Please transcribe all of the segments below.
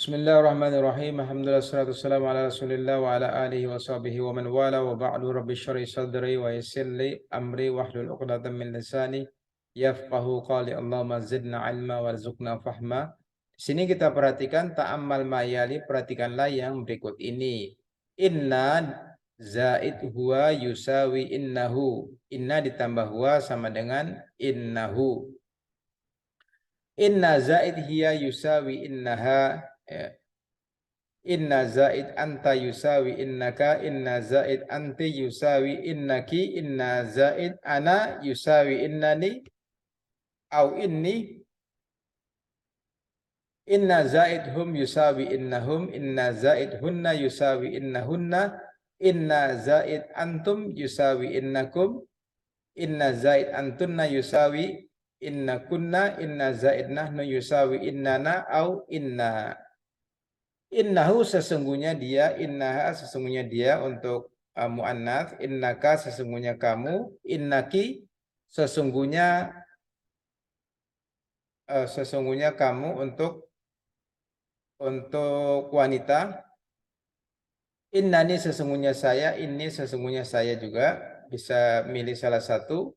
Bismillahirrahmanirrahim. Alhamdulillah wassalatu wassalamu ala Rasulillah wa ala alihi wa sahbihi wa man wala wa ba'du. Rabbi shrah sadri wa yassir li amri wahlul 'uqdatam min lisani yafqahu qali. Allahumma zidna ilma warzuqna fahma. Di sini kita perhatikan ta'ammal ma'yali, perhatikanlah yang berikut ini. Inna zaid huwa yusawi innahu. Inna ditambah huwa sama dengan innahu. Inna zaid hiya yusawi innaha. Ya. Inna zaid anta yusawi innaka. Inna zaid anti yusawi innaki. Inna zaid ana yusawi innani. Au inni. Inna zaid hum yusawi innahum. Inna zaid hunna yusawi innahunna. Inna zaid antum yusawi innakum. Inna zaid antunna yusawi inna kunna. Inna zaid nahnu yusawi innana au inna. Innahu sesungguhnya dia, innaha sesungguhnya dia untuk muannats, innaka sesungguhnya kamu, innaki sesungguhnya kamu untuk wanita. Innani sesungguhnya saya, ini sesungguhnya saya juga, bisa milih salah satu.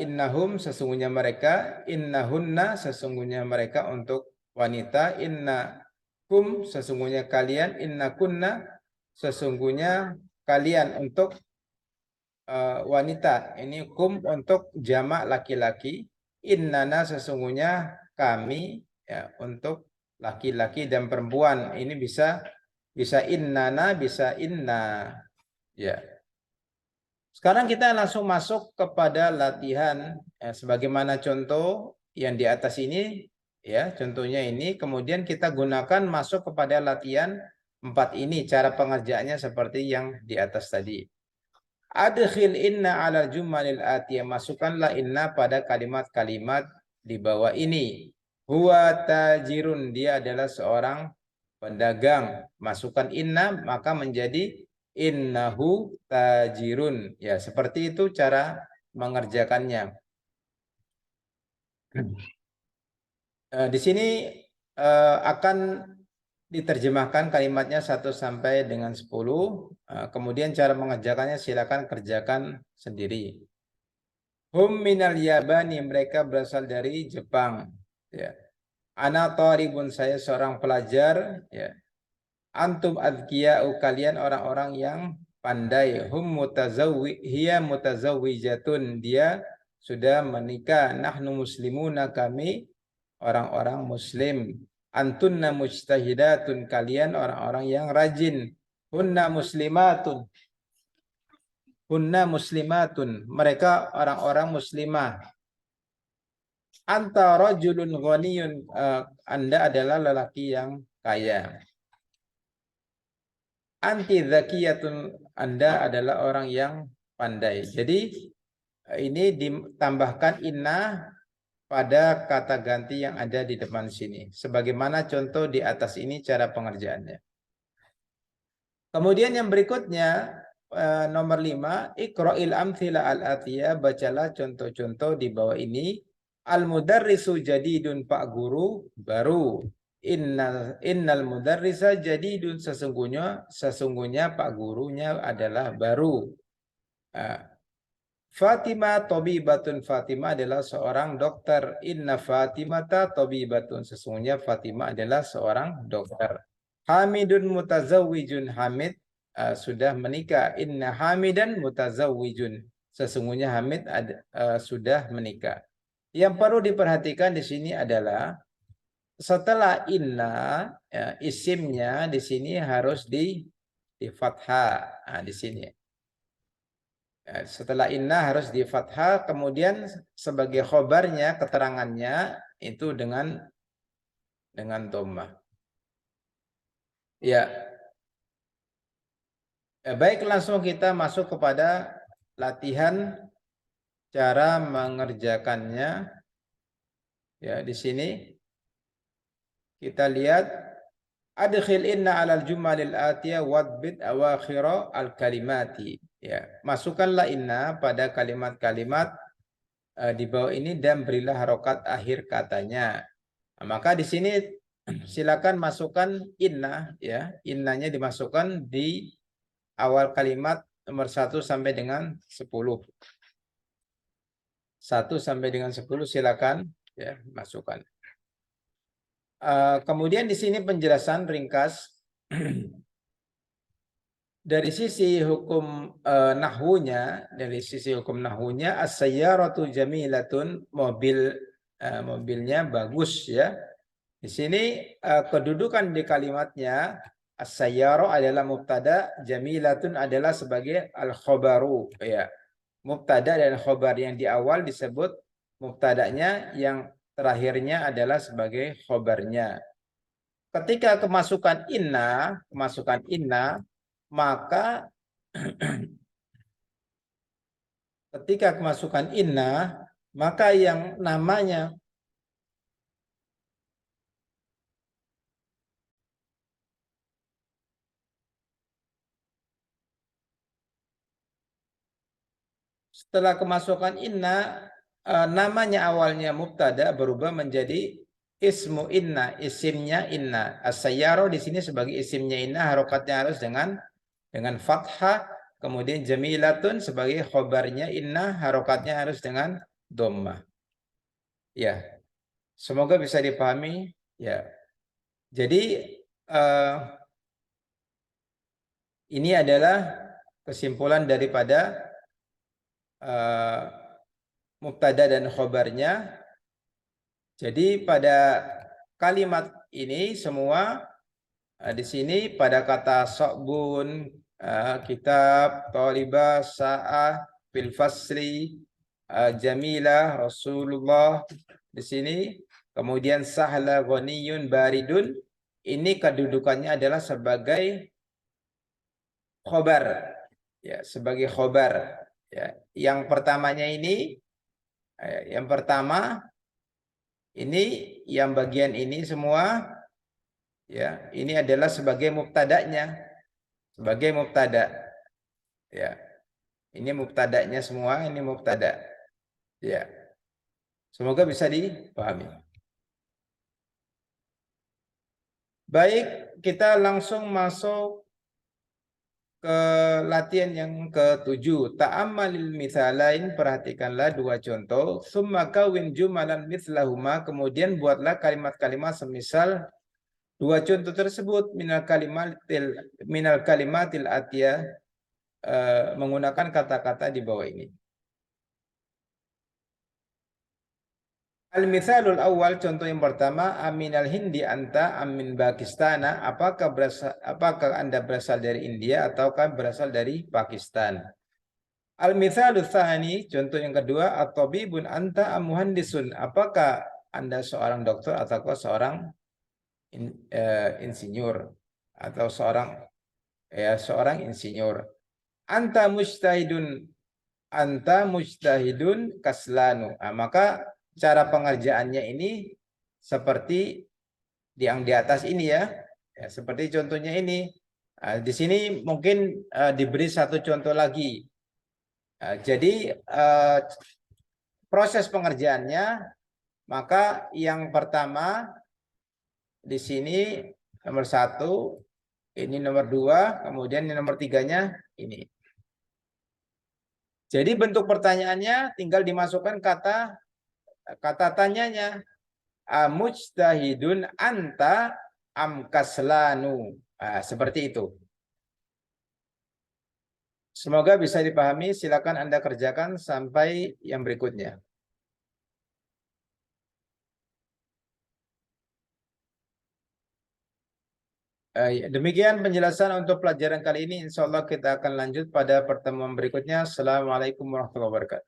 Innahum sesungguhnya mereka, innahunna sesungguhnya mereka untuk wanita, innakum sesungguhnya kalian, innakunna sesungguhnya kalian untuk wanita. Ini kum untuk jamak laki-laki, innana sesungguhnya kami, ya, untuk laki-laki dan perempuan. Ini bisa innana, bisa inna, ya. Sekarang kita langsung masuk kepada latihan, ya, sebagaimana contoh yang di atas ini, ya, contohnya ini. Kemudian kita gunakan masuk kepada latihan 4 ini. Cara pengerjaannya seperti yang di atas tadi. Adkhil inna ala jumalil atiyah. Masukkanlah inna pada kalimat-kalimat di bawah ini. Huwa tajirun, dia adalah seorang pedagang. Masukkan inna maka menjadi innahu tajirun. Ya, seperti itu cara mengerjakannya. Di sini akan diterjemahkan kalimatnya 1 sampai dengan 10. Kemudian cara mengerjakannya silakan kerjakan sendiri. Hum minal yabani, mereka berasal dari Jepang. Ya. Ana taribun, saya seorang pelajar. Ya. Antum adkiya'u, kalian orang-orang yang pandai. Hum hiya mutazawwijatun, dia sudah menikah. Nahnu muslimuna, kami orang-orang muslim. Antunna mujtahidatun, kalian orang-orang yang rajin. Hunna muslimatun, mereka orang-orang muslimah. Anta rajulun ghaniyun, Anda adalah lelaki yang kaya. Anti zakiyatun, Anda adalah orang yang pandai. Jadi ini ditambahkan inna pada kata ganti yang ada di depan sini. Sebagaimana contoh di atas ini cara pengerjaannya. Kemudian yang berikutnya, nomor 5, iqra'il amthila al-atiyah, bacalah contoh-contoh di bawah ini. Al-mudarrisu jadidun, Pak Guru baru. Innal mudarrisa jadidun, sesungguhnya Pak Gurunya adalah baru. Fatimah tabibatun, Fatimah adalah seorang dokter. Inna Fatimata tabibatun, sesungguhnya Fatimah adalah seorang dokter. Hamidun mutazawwijun, Hamid sudah menikah. Inna Hamidan mutazawwijun, sesungguhnya Hamid sudah menikah. Yang perlu diperhatikan di sini adalah setelah inna, ya, isimnya di sini harus di fathah. Nah, di sini. Ya, setelah inna harus di fathah, kemudian sebagai khobarnya, keterangannya itu dengan dhammah. Ya. Baik, langsung kita masuk kepada latihan cara mengerjakannya. Ya, di sini kita lihat adkhil inna 'alal jumalil atiyah wadbit awakhira al-kalimati. Ya, masukkanlah inna pada kalimat-kalimat di bawah ini dan berilah harokat akhir katanya. Nah, maka di sini silakan masukkan inna ya. Innanya dimasukkan di awal kalimat nomor 1 sampai dengan 10. 1 sampai dengan 10 silakan ya masukkan. Kemudian di sini penjelasan ringkas dari sisi hukum nahwunya, as-sayyaratu jamilatun, mobilnya bagus ya. Di sini kedudukan di kalimatnya as-sayyara adalah mubtada, jamilatun adalah sebagai al-khobaru ya. Mubtada dan khobar yang di awal disebut mubtadanya, yang terakhirnya adalah sebagai khobarnya. Ketika kemasukan inna, maka ketika kemasukan inna, maka yang namanya setelah kemasukan inna, namanya awalnya mubtada berubah menjadi ismu inna, isimnya inna. As-sayyaro di sini sebagai isimnya inna, harokatnya harus dengan fathah. Kemudian jamilatun sebagai khobarnya inna, harokatnya harus dengan dhammah. Ya, semoga bisa dipahami. Ya, jadi ini adalah kesimpulan daripada mubtada dan khobarnya. Jadi pada kalimat ini semua di sini pada kata sokbun, kitab, tolibah, sa'ah, fil fasri, jamilah, Rasulullah di sini. Kemudian sahla, ghaniyun, baridun. Ini kedudukannya adalah sebagai khobar. Ya, sebagai khobar. Ya, yang pertamanya ini, yang pertama ini, yang bagian ini semua ya, ini adalah sebagai mubtadanya, sebagai mubtada. Ya. Ini mubtadanya semua, ini mubtada. Ya. Semoga bisa dipahami. Baik, kita langsung masuk ke latihan yang ke-7. Ta'ammalil mithalain, perhatikanlah dua contoh. Summa kawin jumalan mithlahuma, kemudian buatlah kalimat-kalimat semisal dua contoh tersebut. Minal kalimatil atiyah, menggunakan kata-kata di bawah ini. Al-mithalul awal, contoh yang pertama, aminal hindi anta amin Pakistana, apakah Anda berasal dari India ataukah berasal dari Pakistan. Al-mithalul tsani, contoh yang kedua, at-tabibun anta am muhandisun, apakah Anda seorang dokter ataukah seorang insinyur, atau seorang insinyur. Anta mujtahidun kaslanu. Maka cara pengerjaannya ini seperti yang di atas ini ya. Ya, seperti contohnya ini. Di sini mungkin diberi satu contoh lagi. Jadi proses pengerjaannya, maka yang pertama di sini nomor 1, ini nomor 2, kemudian nomor 3-nya ini. Jadi bentuk pertanyaannya tinggal dimasukkan kata tanyanya. Mujtahidun anta am kaslanu. Seperti itu. Semoga bisa dipahami. Silakan Anda kerjakan sampai yang berikutnya. Demikian penjelasan untuk pelajaran kali ini. Insya Allah kita akan lanjut pada pertemuan berikutnya. Assalamualaikum warahmatullahi wabarakatuh.